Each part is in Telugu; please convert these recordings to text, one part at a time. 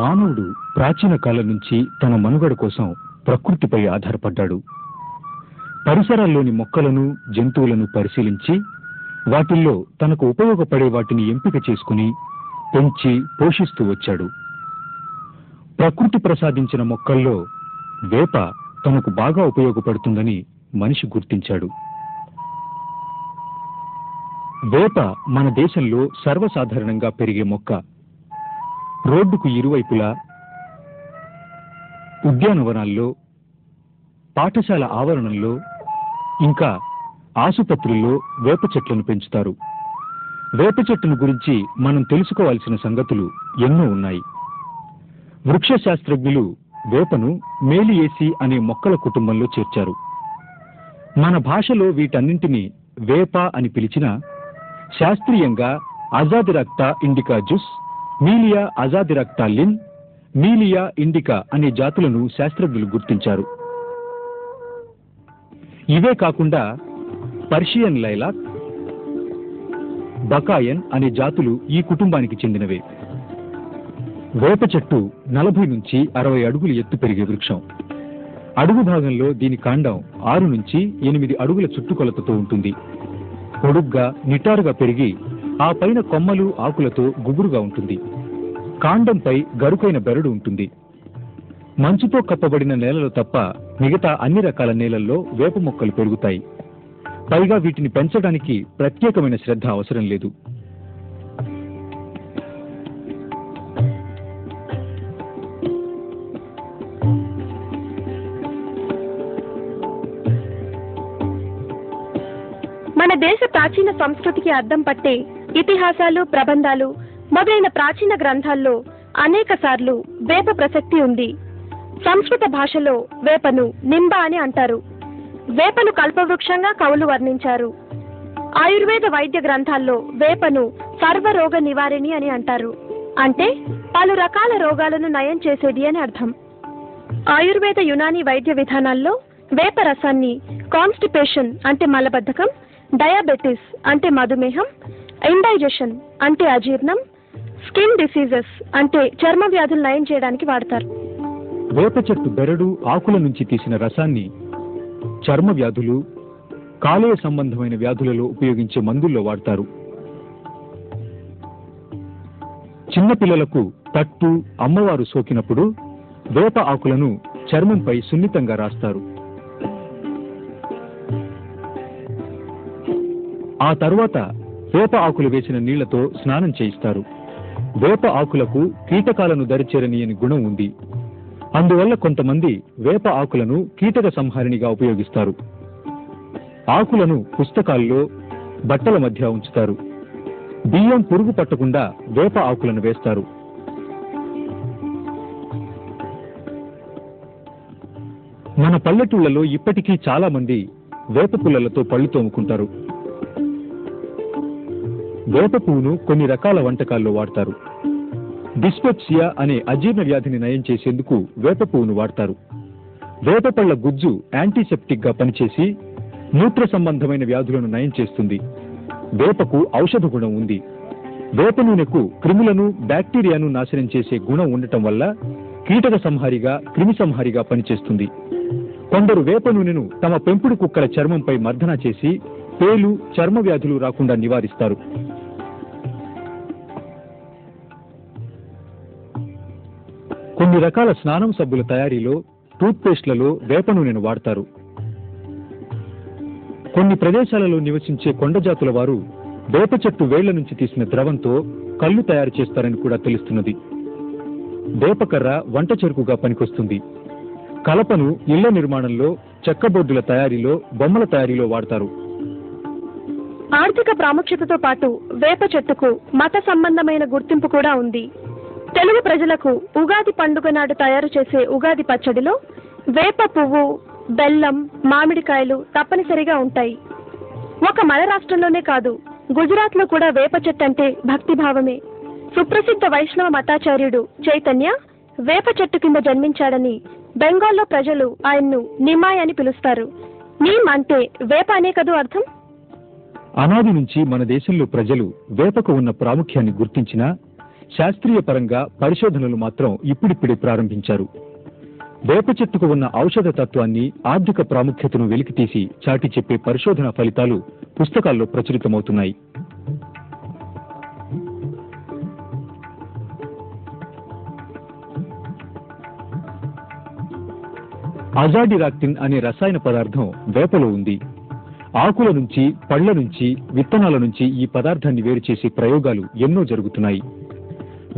మానవుడు ప్రాచీన కాలం నుంచి తన మనుగడ కోసం ప్రకృతిపై ఆధారపడ్డాడు. పరిసరాల్లోని మొక్కలను, జంతువులను పరిశీలించి వాటిల్లో తనకు ఉపయోగపడే వాటిని ఎంపిక చేసుకుని పెంచి పోషిస్తూ వచ్చాడు. ప్రకృతి ప్రసాదించిన మొక్కల్లో వేప తనకు బాగా ఉపయోగపడుతుందని మనిషి గుర్తించాడు. వేప మన దేశంలో సర్వసాధారణంగా పెరిగే మొక్క. రోడ్డుకు ఇరువైపులా, ఉద్యానవనాల్లో, పాఠశాల ఆవరణంలో, ఇంకా ఆసుపత్రుల్లో వేప చెట్లను పెంచుతారు. వేప చెట్టును గురించి మనం తెలుసుకోవాల్సిన సంగతులు ఎన్నో ఉన్నాయి. వృక్ష శాస్త్రజ్ఞులు వేపను మేలియేసి అనే మొక్కల కుటుంబంలో చేర్చారు. మన భాషలో వీటన్నింటినీ వేప అని పిలిచినా శాస్త్రీయంగా అజాదిరక్తా ఇండికా జుస్, మీలియా అజాదిరక్తా లిన్, మీలియా ఇండికా అనే జాతులను శాస్త్రజ్ఞులు గుర్తించారు. ఇవే కాకుండా పర్షియన్ లైలాక్, బకాయన్ అనే జాతులు ఈ కుటుంబానికి చెందినవే. వేప చెట్టు 40 నుంచి 60 అడుగులు ఎత్తు పెరిగే వృక్షం. అడుగు భాగంలో దీని కాండం 6 నుంచి 8 అడుగుల చుట్టుకొలతతో ఉంటుంది. పొడుగ్గా, నిటారుగా పెరిగి ఆ పైన కొమ్మలు, ఆకులతో గుబురుగా ఉంటుంది. కాండంపై గరుకైన బెరడు ఉంటుంది. మంచుతో కప్పబడిన నేలలో తప్ప మిగతా అన్ని రకాల నేలల్లో వేప మొక్కలు పెరుగుతాయి. పైగా వీటిని పెంచడానికి ప్రత్యేకమైన శ్రద్ధ అవసరం లేదు. మన దేశ ప్రాచీన సంస్కృతికి అద్దం పట్టే ఇతిహాసాలు, ప్రబంధాలు మొదలైన ప్రాచీన గ్రంథాల్లో అనేక సార్లు వేప ప్రసక్తి ఉంది. సంస్కృత భాషలో వేపను నింబ అని అంటారు. వేపను కల్పవృక్షంగా కవులు వర్ణించారు. ఆయుర్వేద వైద్య గ్రంథాల్లో వేపను సర్వరోగ నివారిణి అని అంటారు. అంటే పలు రకాల రోగాలను నయం చేసేది అని అర్థం. ఆయుర్వేద, యునాని వైద్య విధానాల్లో వేప రసాన్ని కాన్స్టిపేషన్ అంటే మలబద్ధకం, డయాబెటిస్ అంటే మధుమేహం, ఇండైజెషన్ అంటే అజీర్ణం, స్కిన్ డిసీజెస్ అంటే చర్మ వ్యాధులు నయం చేయడానికి వాడతారు. వేప చెట్టు బెరడు, ఆకుల నుంచి తీసిన రసాన్ని చర్మ వ్యాధులు, కాలేయ సంబంధమైన వ్యాధులలో ఉపయోగించే మందుల్లో వాడతారు. చిన్నపిల్లలకు తట్టు, అమ్మవారు సోకినప్పుడు వేప ఆకులను చర్మంపై సున్నితంగా రాస్తారు. ఆ తరువాత వేప ఆకులు వేసిన నీళ్లతో స్నానం చేయిస్తారు. వేప ఆకులకు కీటకాలను దరిచేరనీయని గుణం ఉంది. అందువల్ల కొంతమంది వేప ఆకులను కీటక సంహారిణిగా ఉపయోగిస్తారు. ఆకులను పుస్తకాల్లో, బట్టల మధ్య ఉంచుతారు. బియ్యం పురుగు పట్టకుండా వేప ఆకులను వేస్తారు. మన పల్లెటూళ్లలో ఇప్పటికీ చాలా మంది వేప పుల్లలతో పళ్ళు తోముకుంటారు. వేప పువ్వును కొన్ని రకాల వంటకాల్లో వాడతారు. డిస్పెప్సియా అనే అజీర్ణ వ్యాధిని నయం చేసేందుకు వేప పువ్వును వాడతారు. వేప పళ్ల గుజ్జు యాంటీసెప్టిక్ గా పనిచేసి మూత్ర సంబంధమైన వ్యాధులను నయం చేస్తుంది. వేపకు ఔషధ గుణం ఉంది. వేప నూనెకు క్రిములను, బ్యాక్టీరియాను నాశనం చేసే గుణం ఉండటం వల్ల కీటక సంహారిగా, క్రిమి సంహారిగా పనిచేస్తుంది. కొందరు వేప నూనెను తమ పెంపుడు కుక్కల చర్మంపై మర్దన చేసి పేలు, చర్మ వ్యాధులు రాకుండా నివారిస్తారు. కొన్ని రకాల స్నానం సబ్బుల తయారీలో, టూత్పేస్ట్లలో వేప నూనెను వాడతారు. కొన్ని ప్రదేశాలలో నివసించే కొండజాతుల వారు వేప చెట్టు వేళ్ల నుంచి తీసిన ద్రవంతో కళ్ళు తయారు చేస్తారని కూడా తెలుస్తున్నది. వేపకర్ర వంట చెరుకుగా పనికొస్తుంది. కలపను ఇళ్ల నిర్మాణంలో, చెక్క బోర్డుల తయారీలో, బొమ్మల తయారీలో వాడతారు. ఆర్థిక ప్రాముఖ్యతతో పాటు వేప చెట్టుకు మత సంబంధమైన గుర్తింపు కూడా ఉంది. తెలుగు ప్రజలకు ఉగాది పండుగ నాడు తయారు చేసే ఉగాది పచ్చడిలో వేప పువ్వు, బెల్లం, మామిడికాయలు తప్పనిసరిగా ఉంటాయి. ఒక మన రాష్ట్రంలోనే కాదు, గుజరాత్ లో కూడా వేప చెట్టు అంటే భక్తిభావమే. సుప్రసిద్ధ వైష్ణవ మతాచార్యుడు చైతన్య వేప చెట్టు కింద జన్మించాడని బెంగాల్లో ప్రజలు ఆయన్ను నిమాయ్ అని పిలుస్తారు. నీమ్ అంటే వేప అనే కదూ అర్థం. అనాది నుంచి మన దేశంలో ప్రజలు వేపకు ఉన్న ప్రాముఖ్యాన్ని గుర్తించినా శాస్త్రీయ పరంగా పరిశోధనలు మాత్రం ఇప్పుడిప్పుడే ప్రారంభించారు. వేప చెట్టుకు ఉన్న ఔషధ తత్వాన్ని, ఆర్థిక ప్రాముఖ్యతను వెలికితీసి చాటి చెప్పే పరిశోధన ఫలితాలు పుస్తకాల్లో ప్రచురితమవుతున్నాయి. అజాడిరాక్టిన్ అనే రసాయన పదార్థం వేపలో ఉంది. ఆకుల నుంచి, పళ్ల నుంచి, విత్తనాల నుంచి ఈ పదార్థాన్ని వేరు చేసే ప్రయోగాలు ఎన్నో జరుగుతున్నాయి.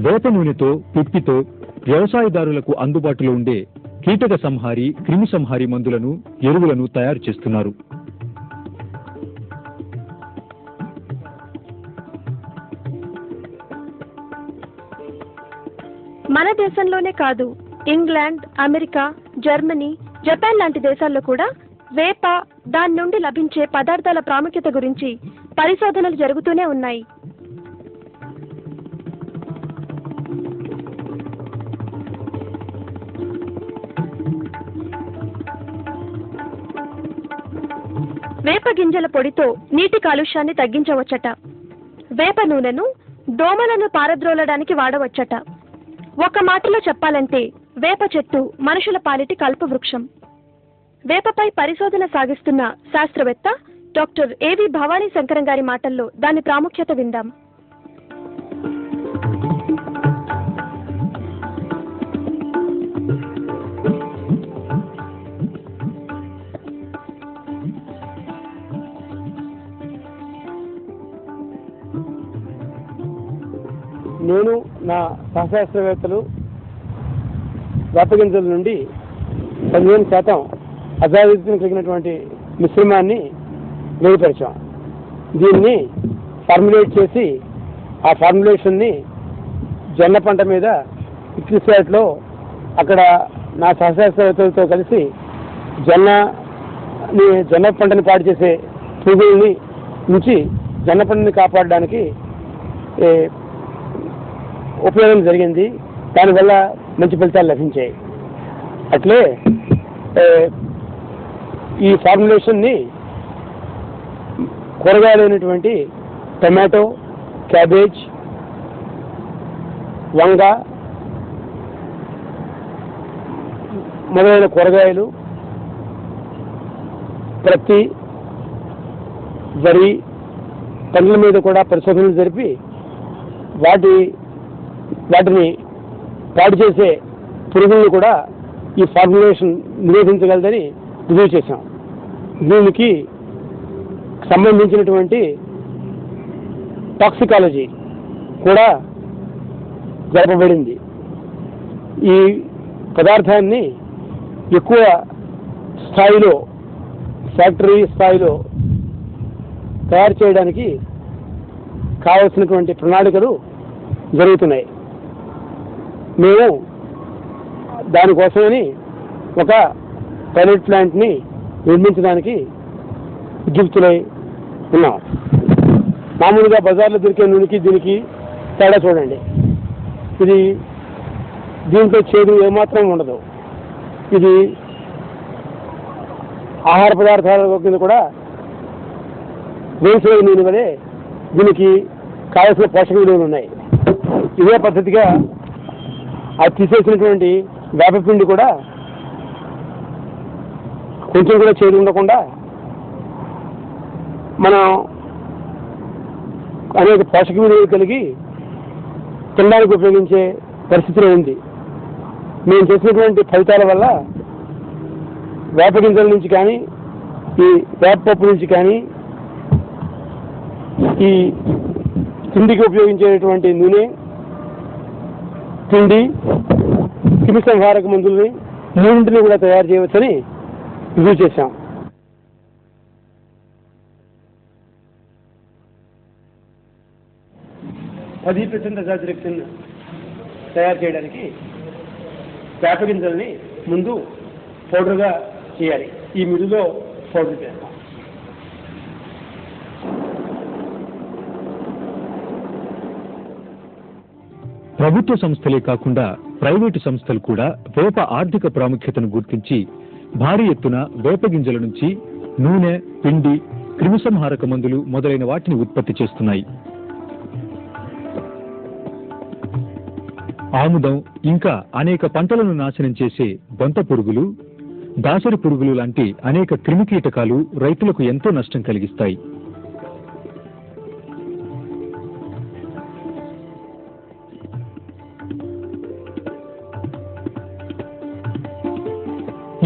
వేప నూనెతో, పిప్పితో వ్యవసాయదారులకు అందుబాటులో ఉండే కీటక సంహారి, క్రిమి సంహారి మందులను, ఎరువులను తయారు చేస్తున్నారు. మన దేశంలోనే కాదు, ఇంగ్లాండ్, అమెరికా, జర్మనీ, జపాన్ లాంటి దేశాల్లో కూడా వేప, దాని నుండి లభించే పదార్థాల ప్రాముఖ్యత గురించి పరిశోధనలు జరుగుతూనే ఉన్నాయి. వేప గింజల పొడితో నీటి కాలుష్యాన్ని తగ్గించవచ్చట. వేప నూనెను దోమలను పారద్రోలడానికి వాడవచ్చట. ఒక మాటలో చెప్పాలంటే వేప చెట్టు మనుషుల పాలిటి కల్పవృక్షం. వేపపై పరిశోధన సాగిస్తున్న శాస్త్రవేత్త డాక్టర్ ఏవి భవానీ శంకరం గారి మాటల్లో దాని ప్రాముఖ్యత విందాం. నేను నా సహశాస్త్రవేత్తలు వేపగింజల నుండి 15% అజాడిరాక్టిన్ కలిగినటువంటి మిశ్రమాన్ని వేరుపరిచాం. దీన్ని ఫార్ములేట్ చేసి ఆ ఫార్ములేషన్ని జొన్న పంట మీద ఇక్రిసాట్లో అక్కడ నా సహశాస్త్రవేత్తలతో కలిసి జొన్న పంటని పాడు చేసే పురుగుల్ని నుంచి జొన్న పంటని కాపాడడానికి ఉపయోగం జరిగింది. దానివల్ల మంచి ఫలితాలు లభించాయి. అట్లే ఈ ఫార్ములేషన్ని కూరగాయలైనటువంటి టమాటో, క్యాబేజ్, వంగ మొదలైన కూరగాయలు, ప్రత్తి, వరి, పండ్ల మీద కూడా పరిశోధనలు జరిపి వాటిని పాడు చేసే పురుగులను కూడా ఈ ఫార్ములేషన్ నిరోధించగలదని రుజువు చేశాం. దీనికి సంబంధించినటువంటి టాక్సికాలజీ కూడా జరపబడింది. ఈ పదార్థాన్ని ఎక్కువ స్థాయిలో, ఫ్యాక్టరీ స్థాయిలో తయారు చేయడానికి కావలసినటువంటి ప్రణాళికలు జరుగుతున్నాయి. మేము దానికోసమని ఒక పైలట్ ప్లాంట్ని నిర్మించడానికి ఉద్యుక్తులై ఉన్నాం. మామూలుగా బజార్లో దొరికే నూనెకి దీనికి తేడా చూడండి. దీంట్లో చేదు ఏమాత్రం ఉండదు. ఇది ఆహార పదార్థాల కింద కూడా వేసే నూనె వలె దీనికి కావలసిన పోషక విలువలు ఉన్నాయి. ఇదే పద్ధతిగా అది తీసేసినటువంటి వేపపిండి కూడా కొంచెం కూడా చేదు ఉండకుండా మనం అనేక పోషక విలువలు కలిగి తినడానికి ఉపయోగించే పరిస్థితిలో ఉంది. మేము చేసినటువంటి ఫలితాల వల్ల వేప గింజల నుంచి కానీ, ఈ వేప పప్పు నుంచి కానీ, ఈ తిండికి ఉపయోగించేటువంటి నూనె, తిండి, క్రిమి సంహారక మందుల్ని మూడింటిని కూడా తయారు చేయవచ్చని రుజువు చేశాం. అది అజాడిరాక్టిన్ తయారు చేయడానికి వేప గింజల్ని ముందు పౌడర్గా చేయాలి. ఈ మిడిలో పౌడర్ చేస్తాం. ప్రభుత్వ సంస్థలే కాకుండా ప్రైవేటు సంస్థలు కూడా వేప ఆర్థిక ప్రాముఖ్యతను గుర్తించి భారీ ఎత్తున వేప గింజల నుంచి నూనె, పిండి, క్రిమిసంహారక మందులు మొదలైన వాటిని ఉత్పత్తి చేస్తున్నాయి. ఆముదం ఇంకా అనేక పంటలను నాశనం చేసే బొంత పురుగులు, దాసరి పురుగులు లాంటి అనేక క్రిమికీటకాలు రైతులకు ఎంతో నష్టం కలిగిస్తాయి.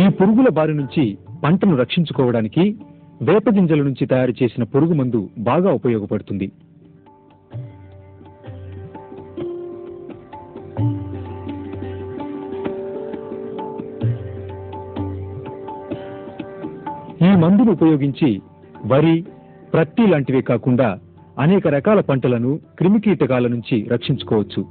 ఈ పురుగుల బారి నుంచి పంటను రక్షించుకోవడానికి వేప గింజల నుంచి తయారు చేసిన పురుగు మందు బాగా ఉపయోగపడుతుంది. ఈ మందును ఉపయోగించి వరి, ప్రత్తి లాంటివే కాకుండా అనేక రకాల పంటలను క్రిమికీటకాల నుంచి రక్షించుకోవచ్చు.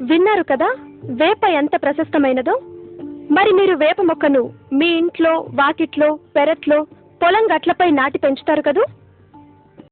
విన్నారు కదా వేప ఎంత ప్రశస్తమైనదో. మరి మీరు వేప మొక్కను మీ ఇంట్లో, వాకిట్లో, పెరట్లో, పొలం గట్లపై నాటి పెంచుతారు కదూ.